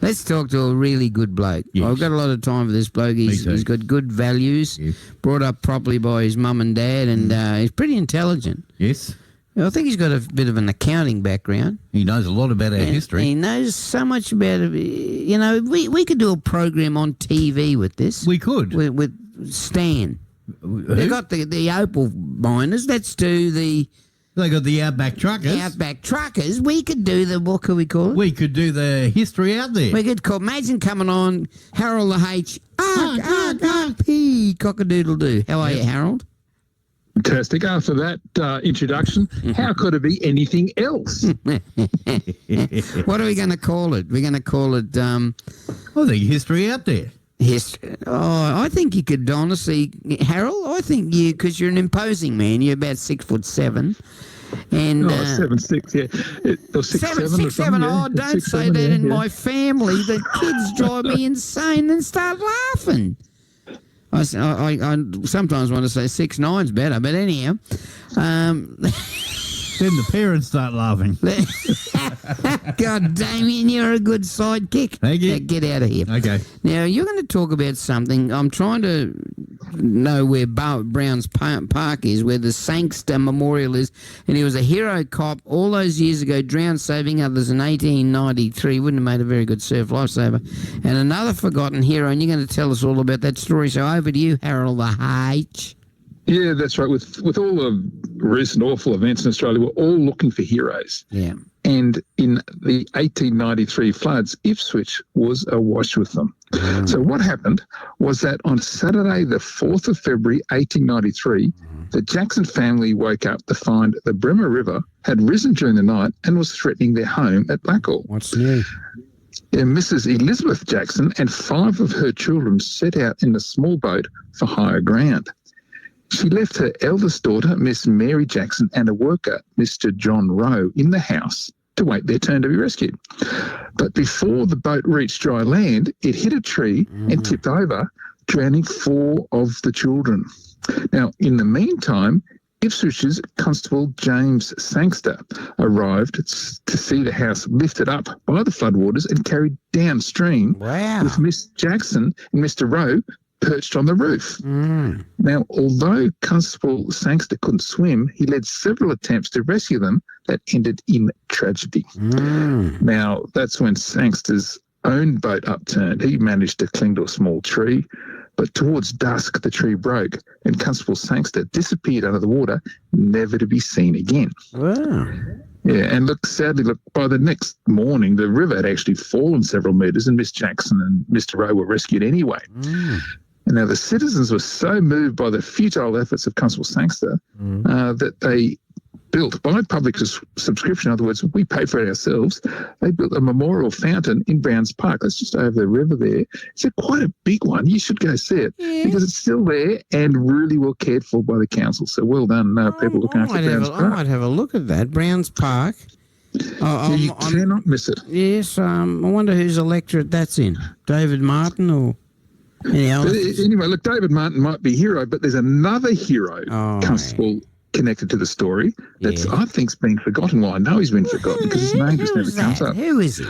Let's talk to a really good bloke. Yes. I've got a lot of time for this bloke. He's got good values, brought up properly by his mum and dad, and he's pretty intelligent. Yes. I think he's got a bit of an accounting background. He knows a lot about our history. He knows so much about it. You know, we could do a program on TV with this. We could. With Stan. Who? They've got the Opal miners. Let's do the... They got the Outback Truckers. The Outback Truckers. We could do the... What could we call it? We could do the history out there. We could call... Imagine coming on Harold the H. P. Cock-a-doodle-doo. How are you, Harold? Fantastic. After that introduction, how could it be anything else? What are we going to call it? We're going to call it... I think history out there. History. Oh, I think you could honestly, Harold. I think you, because you're an imposing man. You're about 6'7", and 7'6", yeah, or 6'7", 7. Yeah. Oh, don't say that in my family. The kids drive me insane and start laughing. I sometimes want to say 6'9's better, but anyhow. Then the parents start laughing. God, Damien, you're a good sidekick. Thank you. Now, get out of here. Okay. Now, you're going to talk about something. I'm trying to know where Brown's Park is, where the Sangster Memorial is. And he was a hero cop all those years ago, drowned saving others in 1893. Wouldn't have made a very good surf lifesaver. And another forgotten hero, and you're going to tell us all about that story. So over to you, Harold the H. Yeah, that's right. With all the recent awful events in Australia, we're all looking for heroes. Yeah. And in the 1893 floods, Ipswich was awash with them. So what happened was that on Saturday, the 4th of February, 1893, the Jackson family woke up to find the Bremer River had risen during the night and was threatening their home at Blackall. What's new? Mrs. Elizabeth Jackson and 5 of her children set out in a small boat for higher ground. She left her eldest daughter, Miss Mary Jackson, and a worker, Mr. John Rowe, in the house to wait their turn to be rescued. But before the boat reached dry land, it hit a tree and tipped over, drowning 4 of the children. Now, in the meantime, Ipswich's Constable James Sangster arrived to see the house lifted up by the floodwaters and carried downstream with Miss Jackson and Mr. Rowe perched on the roof. Now, although Constable Sangster couldn't swim, he led several attempts to rescue them that ended in tragedy. Now, that's when Sangster's own boat upturned. He managed to cling to a small tree, but towards dusk, the tree broke and Constable Sangster disappeared under the water, never to be seen again. Wow. Yeah, and sadly, by the next morning, the river had actually fallen several metres and Miss Jackson and Mr. Rowe were rescued anyway. And now the citizens were so moved by the futile efforts of Constable Sangster that they built, by public subscription, in other words, we paid for it ourselves, they built a memorial fountain in Brown's Park. That's just over the river there. It's quite a big one. You should go see it because it's still there and really well cared for by the council. So well done, people looking after Brown's Park. I might have a look at that. Brown's Park. You cannot miss it. Yes, I wonder whose electorate that's in. David Martin or... Anyway, look, David Martin might be a hero, but there's another hero, Constable, connected to the story that's, I think, has been forgotten. Well, I know he's been forgotten because his name just never comes up. Who is he?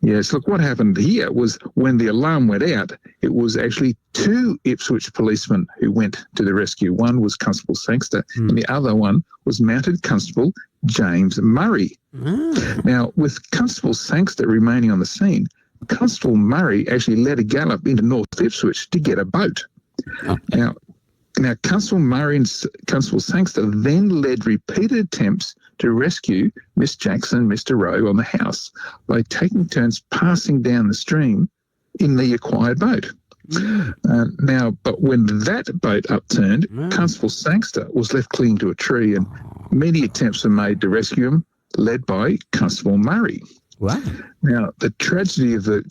Yes, look, what happened here was when the alarm went out, it was actually 2 Ipswich policemen who went to the rescue. One was Constable Sangster and the other one was Mounted Constable James Murray. Now, with Constable Sangster remaining on the scene, Constable Murray actually led a gallop into North Ipswich to get a boat. Now, Constable Murray and Constable Sangster then led repeated attempts to rescue Miss Jackson and Mr. Rowe on the house by taking turns passing down the stream in the acquired boat. But when that boat upturned, Constable Sangster was left clinging to a tree and many attempts were made to rescue him, led by Constable Murray. Wow. Now, the tragedy of the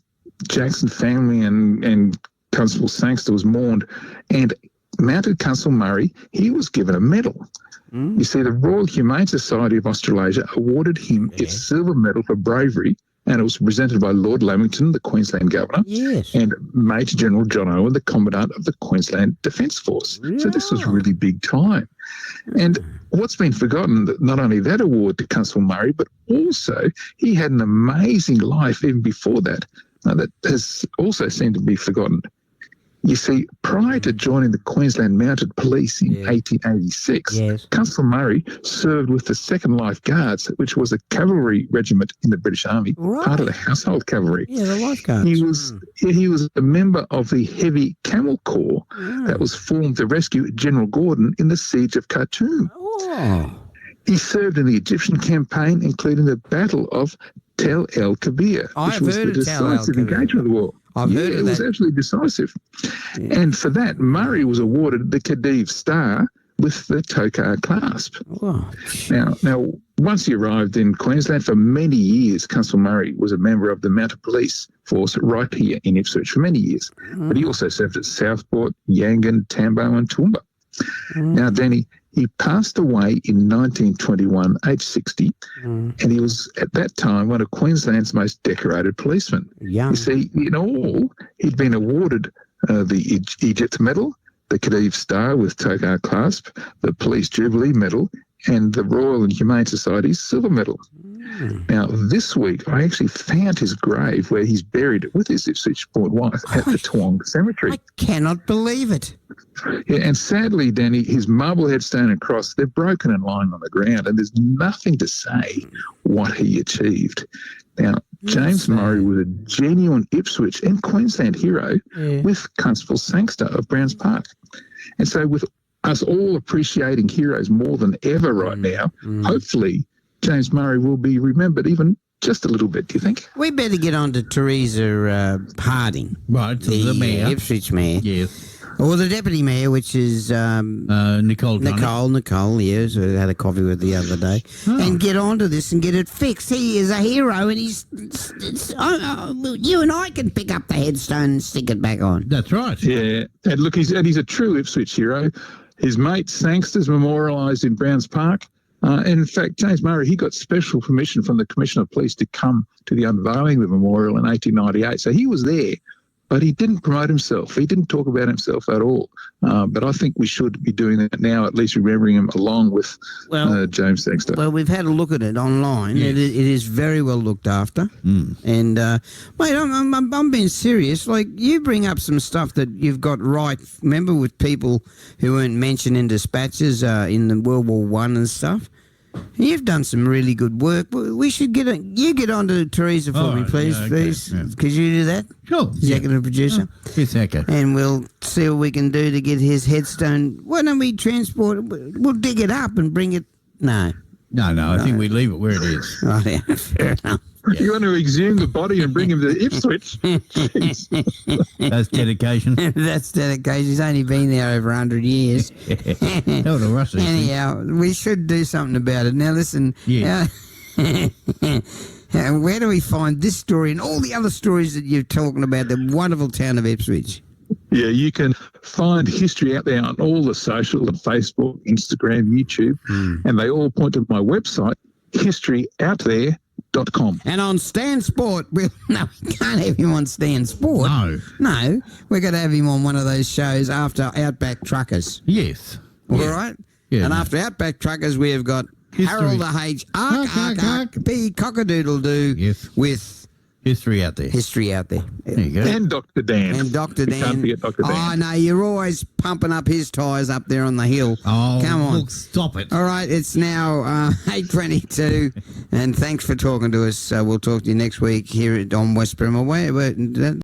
Jackson family and Constable Sangster was mourned, and Mounted Constable Murray, he was given a medal. You see, the Royal Humane Society of Australasia awarded him its silver medal for bravery and it was presented by Lord Lamington, the Queensland Governor, Yes. and Major General John Owen, the Commandant of the Queensland Defence Force. So this was really big time. And what's been forgotten, that not only that award to Constable Murray, but also he had an amazing life even before that, that has also seemed to be forgotten. You see, prior to joining the Queensland Mounted Police in 1886, Constable Murray served with the 2nd Life Guards, which was a cavalry regiment in the British Army, part of the household cavalry. Yeah, the Life Guards. He was a member of the Heavy Camel Corps that was formed to rescue General Gordon in the siege of Khartoum. Oh. He served in the Egyptian campaign, including the Battle of Tel El Kebir, which was the decisive engagement of the war. I've heard of it was that. absolutely decisive. Yeah. And for that, Murray was awarded the Khedive Star with the Tokar clasp. Oh. Now, once he arrived in Queensland, for many years, Constable Murray was a member of the Mounted Police Force right here in Ipswich for many years. But he also served at Southport, Yangon, Tambo and Toowoomba. Now, Danny, he passed away in 1921, aged 60, and he was, at that time, one of Queensland's most decorated policemen. You see, in all, he'd been awarded the Egypt Medal, the Khedive Star with Tokar clasp, the Police Jubilee Medal, and the Royal and Humane Society's Silver Medal. Now, this week, I actually found his grave where he's buried with his Ipswich-born wife at the Toowong Cemetery. I cannot believe it. Yeah, and sadly, Danny, his marble headstone and cross, they're broken and lying on the ground, and there's nothing to say what he achieved. Now, James Murray was a genuine Ipswich and Queensland hero with Constable Sangster of Browns Park. And so with us all appreciating heroes more than ever right now, hopefully James Murray will be remembered even just a little bit, do you think? We better get on to Teresa Harding. Right, the mayor. Ipswich mayor. Yes. Or the deputy mayor, which is Nicole. Nicole, yes, who I had a coffee with the other day. And get onto this and get it fixed. He is a hero, and you and I can pick up the headstone and stick it back on. That's right. Yeah, and look, he's a true Ipswich hero. His mate Sangster's memorialised in Browns Park. And in fact, James Murray, he got special permission from the Commissioner of Police to come to the unveiling of the memorial in 1898. So he was there, but he didn't promote himself. He didn't talk about himself at all. But I think we should be doing that now, at least remembering him along with James Sangster. Well, we've had a look at it online. Yes. It is very well looked after. And, mate, I'm being serious. Like, you bring up some stuff that you've got right. Remember with people who weren't mentioned in dispatches in the World War I and stuff? You've done some really good work. We should you get on to Teresa for me, please, please. Yeah. Could you do that? Sure. Executive producer. Yes, okay. And we'll see what we can do to get his headstone. Why don't we transport it? We'll dig it up and bring it. No. I think we leave it where it is. Oh, yeah, fair enough. Yeah. You want to exhume the body and bring him to Ipswich? That's dedication. That's dedication. He's only been there over 100 years. Anyhow, we should do something about it. Now, listen. Yeah. Where do we find this story and all the other stories that you're talking about, the wonderful town of Ipswich? Yeah, you can find history out there on all the social, Facebook, Instagram, YouTube, and they all point to my website, historyouthere.com. And on Stan Sport, we can't have him on Stan Sport. No, we're going to have him on one of those shows after Outback Truckers. Yes. All right? Yeah, and after Outback Truckers, we have got Harold the H. P. Cockadoodle-Doo with... History out there. There you go. And Dr. Dan. And Dr. Dan. Can't forget Dr. Dan. Oh, no, you're always pumping up his tyres up there on the hill. Oh, come on. Look, stop it. All right, it's now 8:22, and thanks for talking to us. We'll talk to you next week here on West Bremer.